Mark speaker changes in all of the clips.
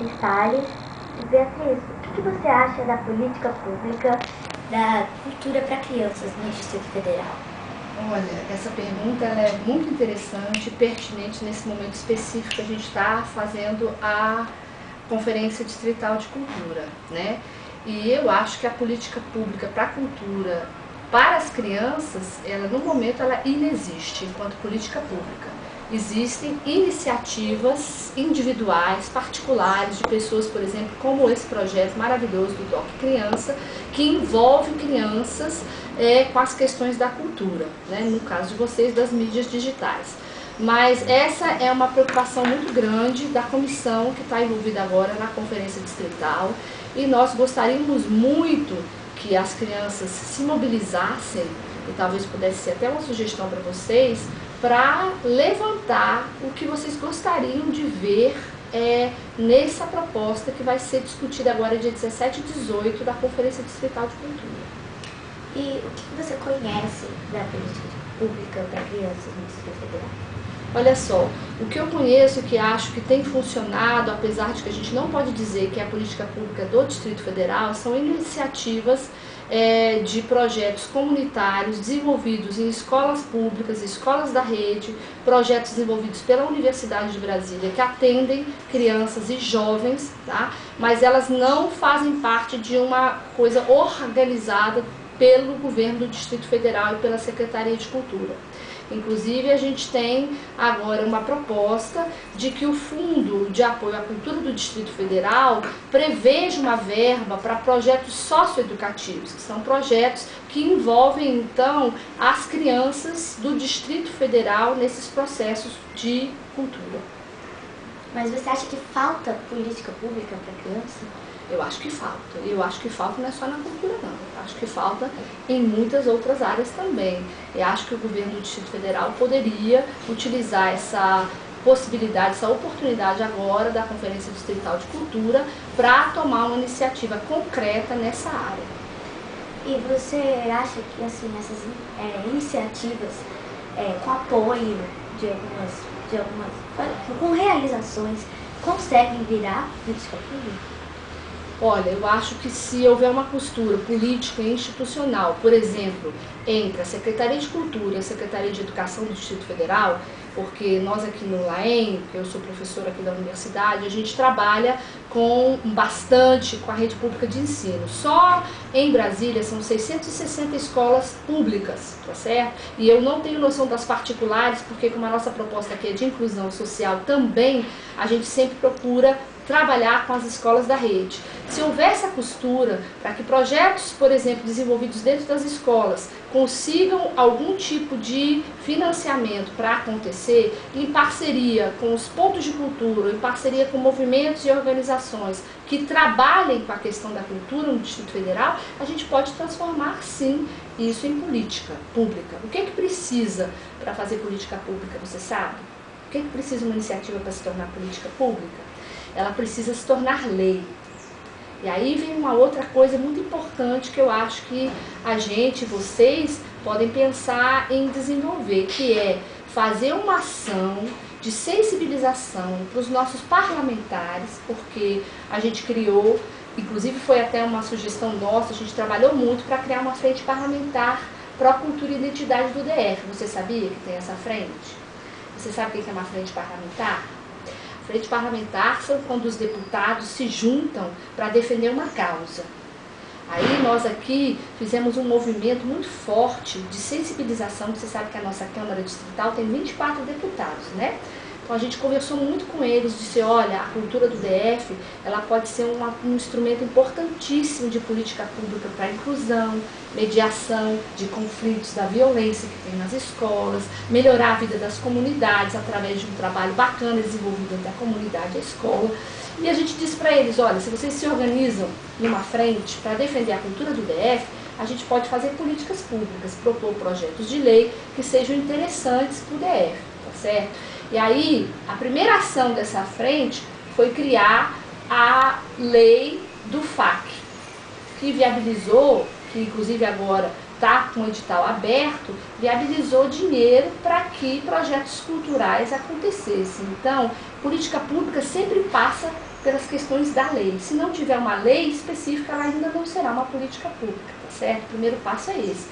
Speaker 1: Beatriz Salles. Beatriz, o que você acha da política pública da cultura para crianças no Distrito Federal?
Speaker 2: Olha, essa pergunta ela é muito interessante e pertinente nesse momento específico que a gente está fazendo a Conferência Distrital de Cultura, né? E eu acho que a política pública para a cultura, para as crianças, ela no momento ela inexiste enquanto política pública. Existem iniciativas individuais, particulares, de pessoas, por exemplo, como esse projeto maravilhoso do DOC Criança, que envolve crianças com as questões da cultura, né? No caso de vocês, das mídias digitais. Mas essa é uma preocupação muito grande da comissão que está envolvida agora na Conferência Distrital, e nós gostaríamos muito que as crianças se mobilizassem, e talvez pudesse ser até uma sugestão para vocês, para levantar o que vocês gostariam de ver nessa proposta que vai ser discutida agora dia 17 e 18 da Conferência Distrital de Cultura.
Speaker 1: E o que você conhece da política pública para crianças no Distrito Federal?
Speaker 2: Olha só, o que eu conheço e que acho que tem funcionado, apesar de que a gente não pode dizer que é a política pública do Distrito Federal, são iniciativas de projetos comunitários desenvolvidos em escolas públicas, escolas da rede, projetos desenvolvidos pela Universidade de Brasília, que atendem crianças e jovens, tá? Mas elas não fazem parte de uma coisa organizada pelo governo do Distrito Federal e pela Secretaria de Cultura. Inclusive, a gente tem agora uma proposta de que o Fundo de Apoio à Cultura do Distrito Federal preveja uma verba para projetos socioeducativos, que são projetos que envolvem, então, as crianças do Distrito Federal nesses processos de cultura.
Speaker 1: Mas você acha que falta política pública para criança?
Speaker 2: Eu acho que falta. E eu acho que falta não é só na cultura, não. Eu acho que falta em muitas outras áreas também. Eu acho que o governo do Distrito Federal poderia utilizar essa possibilidade, essa oportunidade agora da Conferência Distrital de Cultura para tomar uma iniciativa concreta nessa área.
Speaker 1: E você acha que assim, essas iniciativas com apoio de algumas com realizações conseguem virar política pública?
Speaker 2: Olha, eu acho que se houver uma costura política e institucional, por exemplo, entre a Secretaria de Cultura e a Secretaria de Educação do Distrito Federal, porque nós aqui no LAEM, que eu sou professora aqui da universidade, a gente trabalha bastante com a rede pública de ensino. Só em Brasília são 660 escolas públicas, tá certo? E eu não tenho noção das particulares, porque como a nossa proposta aqui é de inclusão social também, a gente sempre procura trabalhar com as escolas da rede. Se houver essa costura para que projetos, por exemplo, desenvolvidos dentro das escolas consigam algum tipo de financiamento para acontecer, em parceria com os pontos de cultura, em parceria com movimentos e organizações que trabalhem com a questão da cultura no Distrito Federal, a gente pode transformar, sim, isso em política pública. O que é que precisa para fazer política pública, você sabe? O que é que precisa uma iniciativa para se tornar política pública? Ela precisa se tornar lei. E aí vem uma outra coisa muito importante que eu acho que a gente, vocês, podem pensar em desenvolver, que é fazer uma ação de sensibilização para os nossos parlamentares, porque a gente criou, inclusive foi até uma sugestão nossa, a gente trabalhou muito para criar uma frente parlamentar para a cultura e identidade do DF. Você sabia que tem essa frente? Você sabe o que é uma frente parlamentar? Frente parlamentar são quando os deputados se juntam para defender uma causa. Aí nós aqui fizemos um movimento muito forte de sensibilização. Você sabe que a nossa Câmara Distrital tem 24 deputados, né? Então a gente conversou muito com eles, disse, olha, a cultura do DF, ela pode ser um instrumento importantíssimo de política pública para a inclusão, mediação de conflitos da violência que tem nas escolas, melhorar a vida das comunidades através de um trabalho bacana desenvolvido entre a comunidade e a escola. E a gente disse para eles, olha, se vocês se organizam numa frente para defender a cultura do DF, a gente pode fazer políticas públicas, propor projetos de lei que sejam interessantes para o DF, tá certo? E aí, a primeira ação dessa frente foi criar a lei do FAC, que viabilizou, que inclusive agora está com o edital aberto, viabilizou dinheiro para que projetos culturais acontecessem. Então, política pública sempre passa pelas questões da lei. Se não tiver uma lei específica, ela ainda não será uma política pública, tá certo? O primeiro passo é esse.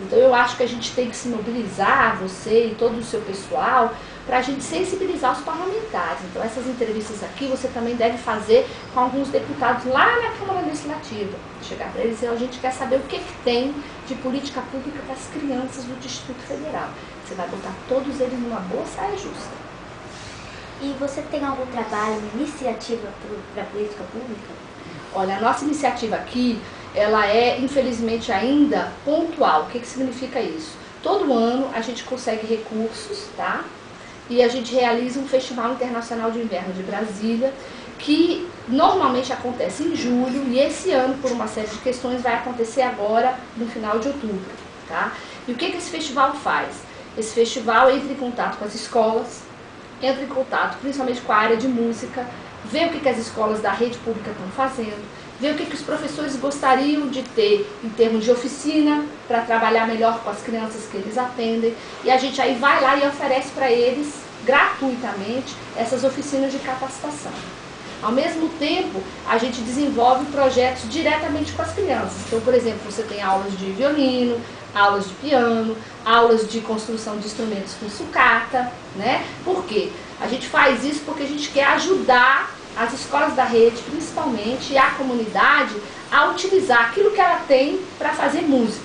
Speaker 2: Então eu acho que a gente tem que se mobilizar, você e todo o seu pessoal, para a gente sensibilizar os parlamentares. Então essas entrevistas aqui você também deve fazer com alguns deputados lá na Câmara Legislativa. Chegar para eles e dizer, a gente quer saber o que tem de política pública para as crianças do Distrito Federal. Você vai botar todos eles numa boa saia justa.
Speaker 1: E você tem algum trabalho, uma iniciativa para a política pública?
Speaker 2: Olha, a nossa iniciativa aqui, ela é, infelizmente, ainda pontual. O que significa isso? Todo ano a gente consegue recursos, tá? E a gente realiza um Festival Internacional de Inverno de Brasília, que normalmente acontece em julho, e esse ano, por uma série de questões, vai acontecer agora no final de outubro, tá? E o que esse festival faz? Esse festival entra em contato com as escolas, entra em contato principalmente com a área de música, vê o que as escolas da rede pública estão fazendo, vê o que os professores gostariam de ter em termos de oficina para trabalhar melhor com as crianças que eles atendem, e a gente aí vai lá e oferece para eles gratuitamente essas oficinas de capacitação. Ao mesmo tempo, a gente desenvolve projetos diretamente com as crianças. Então, por exemplo, você tem aulas de violino, aulas de piano, aulas de construção de instrumentos com sucata, né? Por quê? A gente faz isso porque a gente quer ajudar as escolas da rede, principalmente, e a comunidade, a utilizar aquilo que ela tem para fazer música.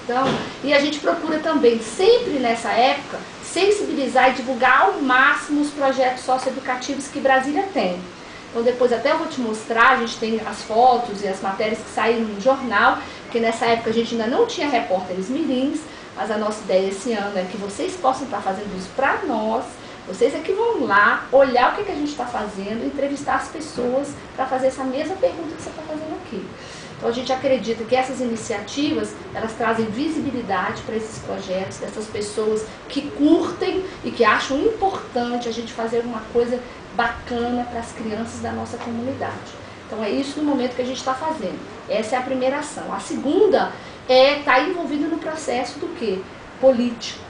Speaker 2: Então, e a gente procura também, sempre nessa época, sensibilizar e divulgar ao máximo os projetos socioeducativos que Brasília tem. Então depois até eu vou te mostrar, a gente tem as fotos e as matérias que saíram no jornal, porque nessa época a gente ainda não tinha repórteres mirins, mas a nossa ideia esse ano é que vocês possam estar fazendo isso para nós, vocês é que vão lá, olhar o que a gente está fazendo, entrevistar as pessoas para fazer essa mesma pergunta que você está fazendo aqui. Então a gente acredita que essas iniciativas, elas trazem visibilidade para esses projetos, dessas pessoas que curtem e que acham importante a gente fazer uma coisa bacana para as crianças da nossa comunidade. Então é isso no momento que a gente está fazendo. Essa é a primeira ação. A segunda é estar envolvido no processo do quê? Político.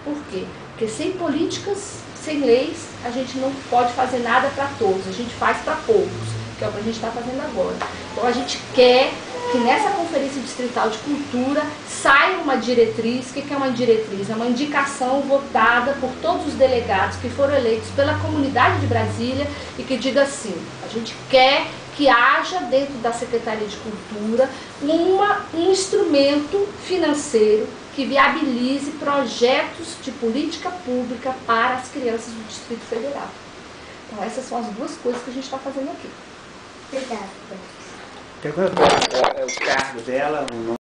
Speaker 2: Por quê? Porque sem políticas, sem leis, a gente não pode fazer nada para todos, a gente faz para poucos, que é o que a gente está fazendo agora. Então a gente quer que nessa Conferência Distrital de Cultura saia uma diretriz. O que é uma diretriz? É uma indicação votada por todos os delegados que foram eleitos pela comunidade de Brasília e que diga assim, a gente quer que haja dentro da Secretaria de Cultura um instrumento financeiro que viabilize projetos de política pública para as crianças do Distrito Federal. Então essas são as duas coisas que a gente está fazendo aqui.
Speaker 1: Obrigada.
Speaker 3: Qual é o cargo dela?